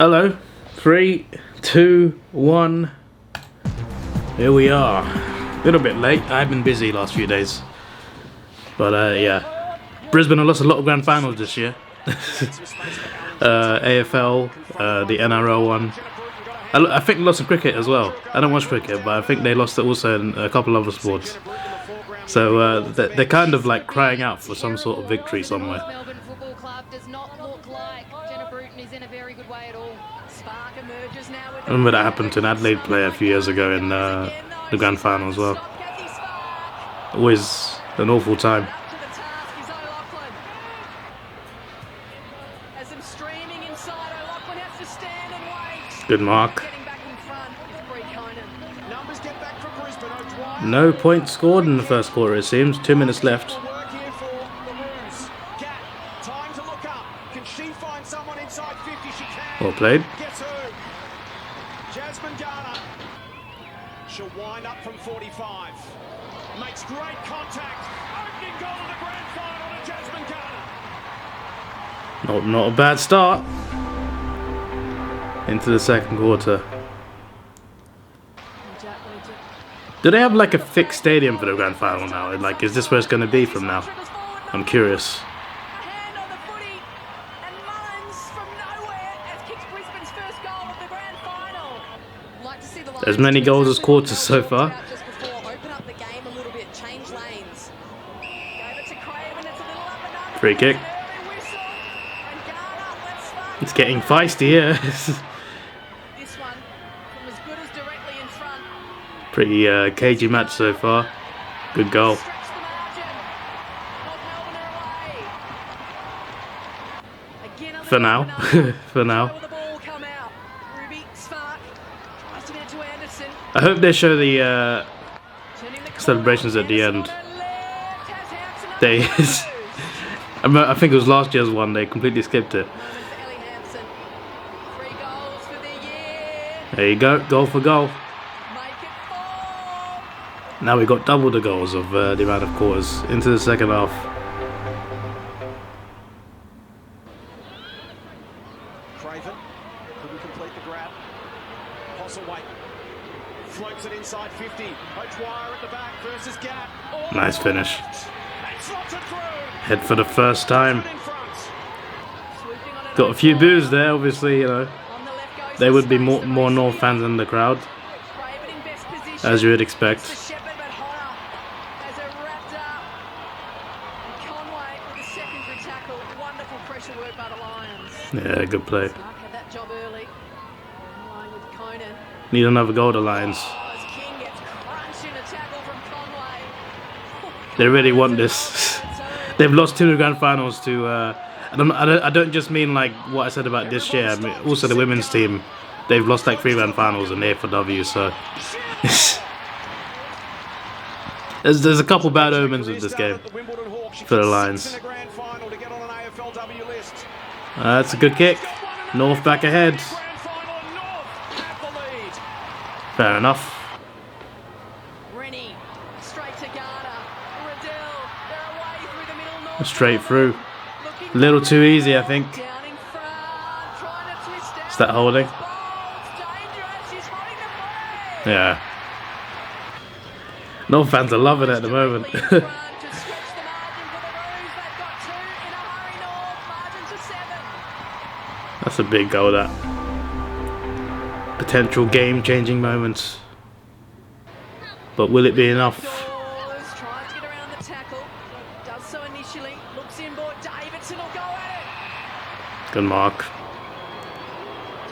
Hello, 3, 2, 1. Here we are. A little bit late. I've been busy last few days, but yeah, Brisbane have lost a lot of grand finals this year. AFL, the NRL one. I think they lost in cricket as well. I don't watch cricket, but I think they lost it also in a couple of other sports. So they're kind of like crying out for some sort of victory somewhere. Melbourne Football Club does not look like Jenna Bruton is in a very good way at all. Spark emerges now with I remember that happened to an Adelaide player a few years ago in the grand final as well. Always an awful time. Good mark. No points scored in the first quarter, it seems. 2 minutes left. Well played. She'll wind up from 45. Makes great contact. Opening goal of the grand final to Jasmine Garner. Not a bad start into the second quarter. Do they have like a fixed stadium for the grand final now? Like, is this where it's going to be from now? I'm curious. As many goals as quarters so far. Free kick. It's getting feisty here. Pretty cagey match so far. Good goal. For now. For now. I hope they show the celebrations at the end. I think it was last year's one, they completely skipped it. There you go, goal for goal. Now we got double the goals of the amount of quarters into the second half. Craven couldn't complete the grab. Postlethwaite floats it inside 50. O'Dwyer at the back versus Gap. Oh, nice finish. Head for the first time. Got a few boos there, obviously, you know. There would be more North fans in the crowd, as you would expect. Yeah, good play. Need another goal, the Lions. They really want this. They've lost 2 grand finals to. I don't just mean like what I said about this year. I mean also the women's team. They've lost like 3 grand finals in the AFLW. So there's a couple bad omens with this game for the Lions. That's a good kick. North back ahead. Fair enough. Straight through. A little too easy, I think. Is that holding? Yeah. North fans are loving it at the moment. That's a big goal, that. Potential game-changing moments. But will it be enough? Good mark.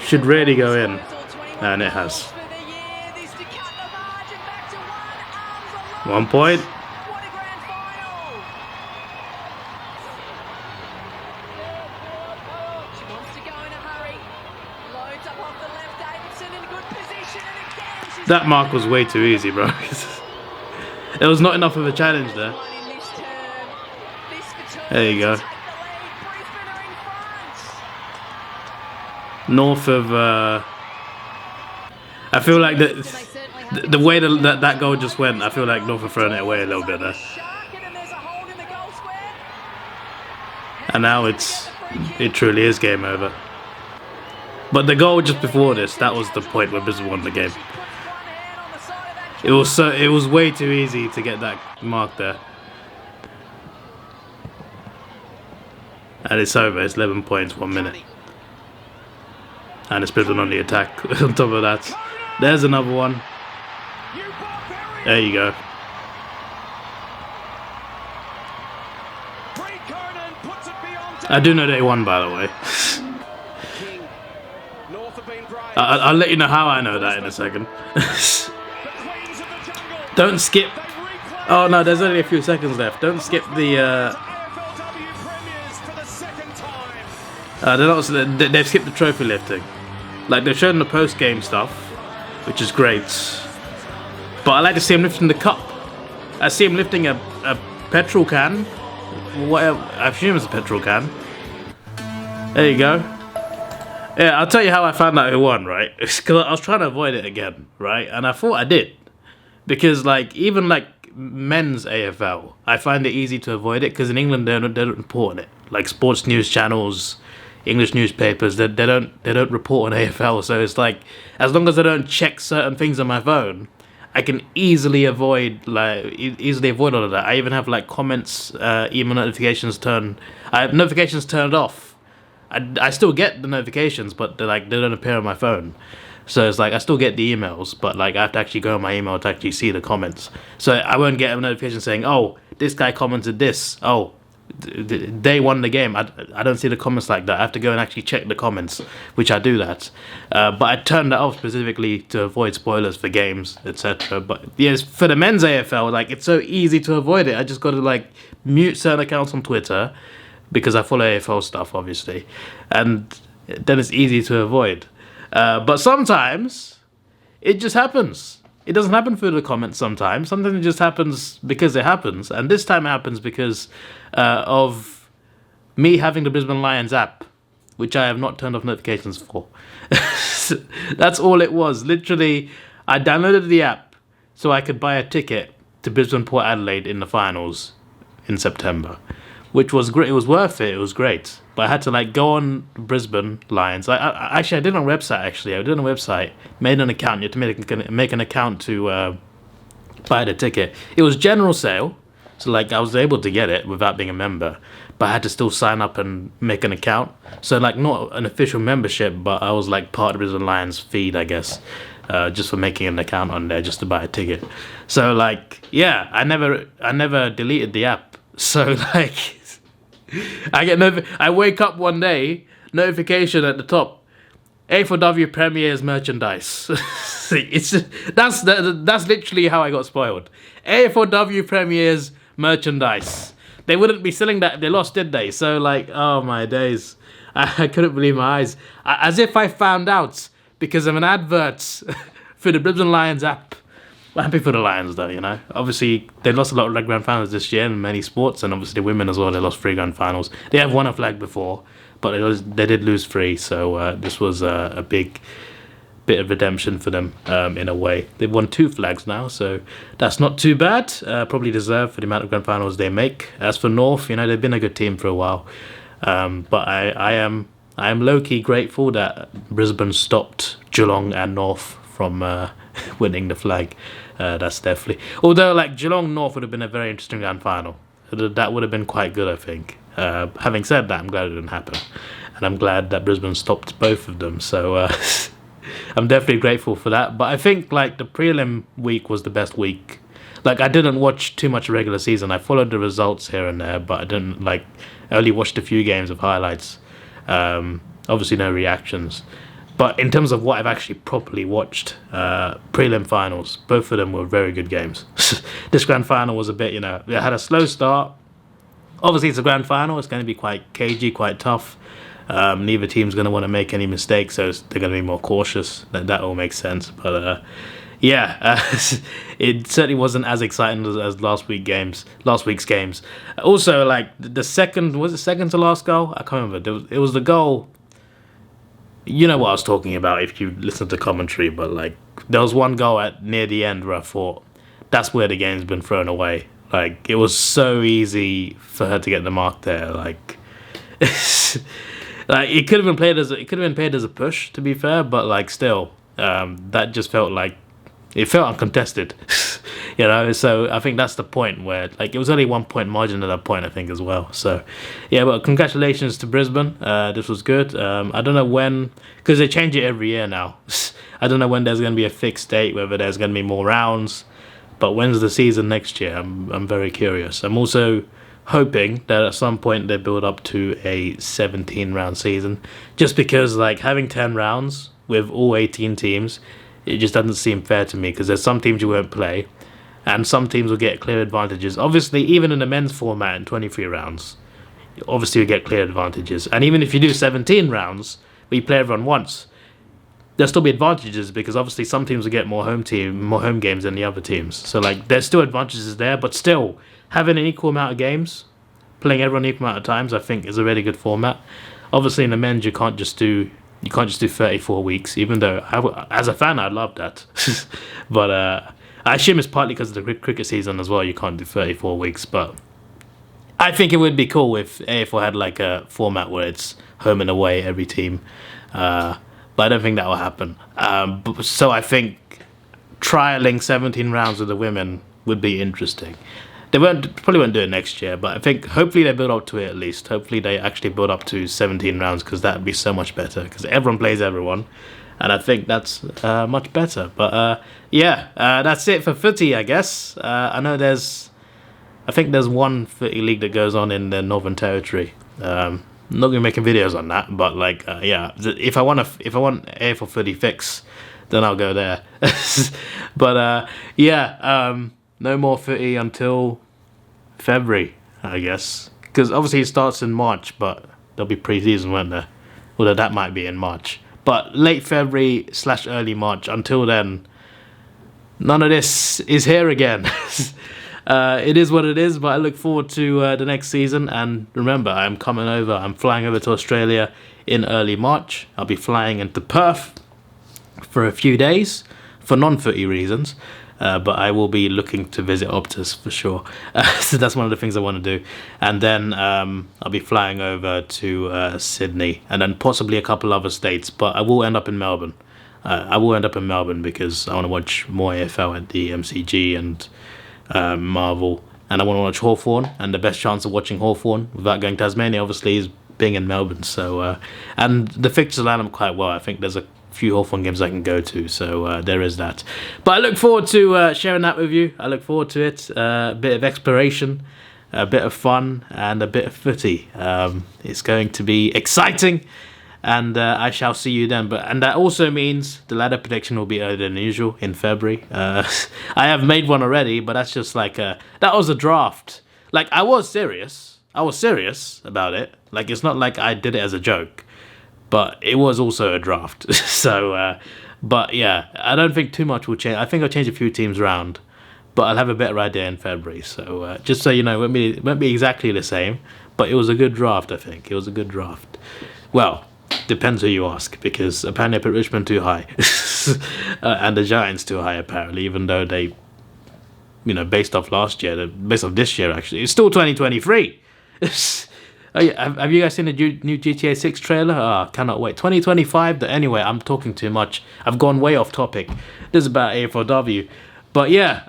Should really go in. And it has. 1 point. That mark was way too easy, bro. It was not enough of a challenge there. There you go. North of I feel like the way that goal just went, I feel like North have thrown it away a little bit there. And now it truly is game over. But the goal just before this, that was the point where Brisbane won the game. It was way too easy to get that mark there. And it's over. It's 11 points, 1 minute. And it's Brisbane on the attack. On top of that, there's another one. There you go. I do know they won, by the way. I'll let you know how I know that in a second. Don't skip. Oh no, there's only a few seconds left. Don't skip the. They've skipped the trophy lifting. Like, they've shown the post-game stuff, which is great. But I like to see him lifting the cup. I see him lifting a petrol can. Whatever, I assume it's a petrol can. There you go. Yeah, I'll tell you how I found out who won, right? Because I was trying to avoid it again, right? And I thought I did. Because, like, even, like, men's AFL, I find it easy to avoid it, because in England, they don't report on it. Like, sports news channels, English newspapers, they don't report on AFL, so it's like, as long as I don't check certain things on my phone, I can easily avoid all of that. I even have like comments, email notifications turned. I have notifications turned off. I still get the notifications, but they don't appear on my phone. So it's like I still get the emails, but like I have to actually go on my email to actually see the comments. So I won't get a notification saying, "Oh, this guy commented this." Oh, they won the game. I don't see the comments like that. I have to go and actually check the comments, which I do that. But I turned that off specifically to avoid spoilers for games, etc. But yes, for the men's AFL, like it's so easy to avoid it. I just got to like mute certain accounts on Twitter because I follow AFL stuff, obviously, and then it's easy to avoid. But sometimes it just happens. It doesn't happen through the comments sometimes. Sometimes it just happens because it happens. And this time it happens because of me having the Brisbane Lions app, which I have not turned off notifications for. That's all it was. Literally, I downloaded the app so I could buy a ticket to Brisbane Port Adelaide in the finals in September, which was great. It was worth it. It was great. But I had to like go on Brisbane Lions. I did it on a website. I did it on a website. Made an account. You had to make an account to buy the ticket. It was general sale, so like I was able to get it without being a member. But I had to still sign up and make an account. So like not an official membership, but I was like part of the Brisbane Lions feed, I guess, just for making an account on there just to buy a ticket. So like yeah, I never deleted the app. So like. I wake up one day, notification at the top, AFLW Premier's merchandise. That's literally how I got spoiled. AFLW Premier's merchandise. They wouldn't be selling that if they lost, did they? So like, oh my days, I couldn't believe my eyes. As if I found out because of an advert for the Brisbane Lions app. I'm happy for the Lions though, you know. Obviously, they lost a lot of grand finals this year in many sports, and obviously the women as well, they lost 3 grand finals. They have won a flag before, but they did lose 3, so this was a big bit of redemption for them in a way. They've won 2 flags now, so that's not too bad. Probably deserved for the amount of grand finals they make. As for North, you know, they've been a good team for a while, but I am low-key grateful that Brisbane stopped Geelong and North from winning the flag. That's definitely. Although, like, Geelong North would have been a very interesting grand final. That would have been quite good, I think. Having said that, I'm glad it didn't happen. And I'm glad that Brisbane stopped both of them. So, I'm definitely grateful for that. But I think, like, the prelim week was the best week. Like, I didn't watch too much regular season. I followed the results here and there, but I didn't, like, I only watched a few games of highlights. Obviously, no reactions. But in terms of what I've actually properly watched, prelim finals, both of them were very good games. This grand final was a bit, you know, it had a slow start. Obviously, it's a grand final. It's going to be quite cagey, quite tough. Neither team's going to want to make any mistakes, so they're going to be more cautious. That all makes sense. But yeah, it certainly wasn't as exciting as last week's games. Also, like the second to last goal? I can't remember. It was the goal. You know what I was talking about if you listen to commentary, but like there was one goal near the end where I thought that's where the game's been thrown away. Like it was so easy for her to get the mark there. Like Like it could have been played as a push, to be fair, but like still, that just felt like it felt uncontested, you know. So I think that's the point where like it was only 1 point margin at that point, I think, as well. So yeah, but congratulations to Brisbane. This was good. I don't know when, because they change it every year now. I don't know when there's going to be a fixed date, whether there's going to be more rounds. But when's the season next year? I'm very curious. I'm also hoping that at some point they build up to a 17 round season, just because like having 10 rounds with all 18 teams, it just doesn't seem fair to me, because there's some teams you won't play and some teams will get clear advantages. Obviously, even in the men's format in 23 rounds, obviously you get clear advantages. And even if you do 17 rounds where you play everyone once, there'll still be advantages, because obviously some teams will get more home games than the other teams. So like there's still advantages there, but still having an equal amount of games, playing everyone an equal amount of times, I think is a really good format. Obviously in the men's you can't just do 34 weeks, even though as a fan I'd love that. But I assume it's partly because of the cricket season as well, you can't do 34 weeks. But I think it would be cool if AFL had like a format where it's home and away every team. But I don't think that will happen. So I think trialing 17 rounds with the women would be interesting. They probably won't do it next year, but I think hopefully they build up to it at least. Hopefully they actually build up to 17 rounds, because that would be so much better, because everyone plays everyone, and I think that's much better. But yeah, that's it for footy, I guess. I think there's one footy league that goes on in the Northern Territory. I'm not gonna be making videos on that, but like yeah, if I want AFL footy fix, then I'll go there. But yeah, no more footy until February, I guess, because obviously it starts in March, but there'll be pre-season, won't there? Although that might be in March, but late February / early March. Until then, none of this is here again. It is what it is, but I look forward to the next season. And remember, I'm flying over to Australia in early March. I'll be flying into Perth for a few days for non-footy reasons. But I will be looking to visit Optus for sure. So that's one of the things I want to do. And then I'll be flying over to Sydney, and then possibly a couple other states. But I will end up in Melbourne. Because I want to watch more AFL at the MCG and Marvel. And I want to watch Hawthorn. And the best chance of watching Hawthorn without going to Tasmania, obviously, is being in Melbourne. So and the fixtures line up quite well. I think there's a few Hawthorn games I can go to, so there is that. But I look forward to sharing that with you. I look forward to it. A bit of exploration, a bit of fun, and a bit of footy. It's going to be exciting, and I shall see you then. And that also means the ladder prediction will be earlier than usual in February. I have made one already, but that's just like that was a draft. Like I was serious about it. Like it's not like I did it as a joke. But it was also a draft. So, but yeah, I don't think too much will change. I think I'll change a few teams around, but I'll have a better idea in February. So, just so you know, it won't be exactly the same, but it was a good draft, I think. It was a good draft. Well, depends who you ask, because apparently I put Richmond too high. And the Giants too high, apparently, even though they, based off this year, actually. It's still 2023. Oh, yeah. Have you guys seen the new GTA 6 trailer? Oh, cannot wait. 2025. Anyway, I'm talking too much. I've gone way off topic. This is about AFLW. But yeah,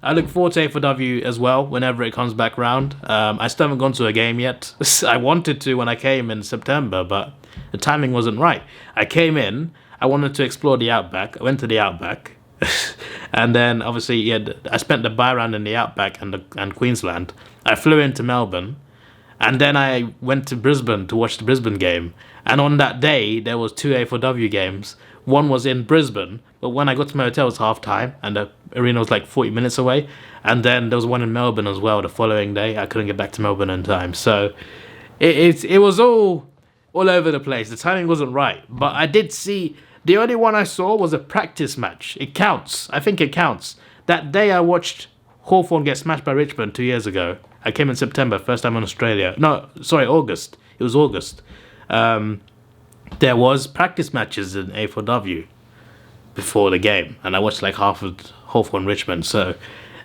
I look forward to AFLW as well whenever it comes back round. I still haven't gone to a game yet. I wanted to when I came in September, but the timing wasn't right. I came in, I wanted to explore the Outback. I went to the Outback. And then, obviously, yeah, I spent the buy round in the Outback and Queensland. I flew into Melbourne. And then I went to Brisbane to watch the Brisbane game. And on that day, there was 2 AFLW games. One was in Brisbane, but when I got to my hotel, it was half-time, and the arena was like 40 minutes away. And then there was one in Melbourne as well the following day. I couldn't get back to Melbourne in time. So it was all over the place. The timing wasn't right. But I did see... The only one I saw was a practice match. It counts. I think it counts. That day I watched Hawthorn get smashed by Richmond 2 years ago. I came in September, first time in Australia. No, sorry, August. It was August. There was practice matches in AFLW before the game, and I watched like half of Hawthorn Richmond, so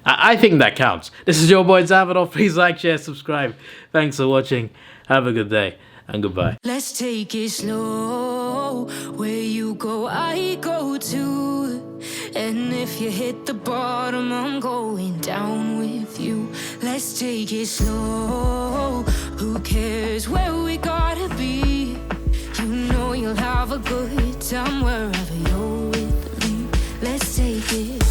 I think that counts. This is your boy Davidoff. Please like, share, subscribe. Thanks for watching. Have a good day. and goodbye. Let's take it slow. Where you go, I go too. And if you hit the bottom, I'm going down with you. Let's take it slow. Who cares where we gotta be? You know you'll have a good time wherever you're with me. Let's take it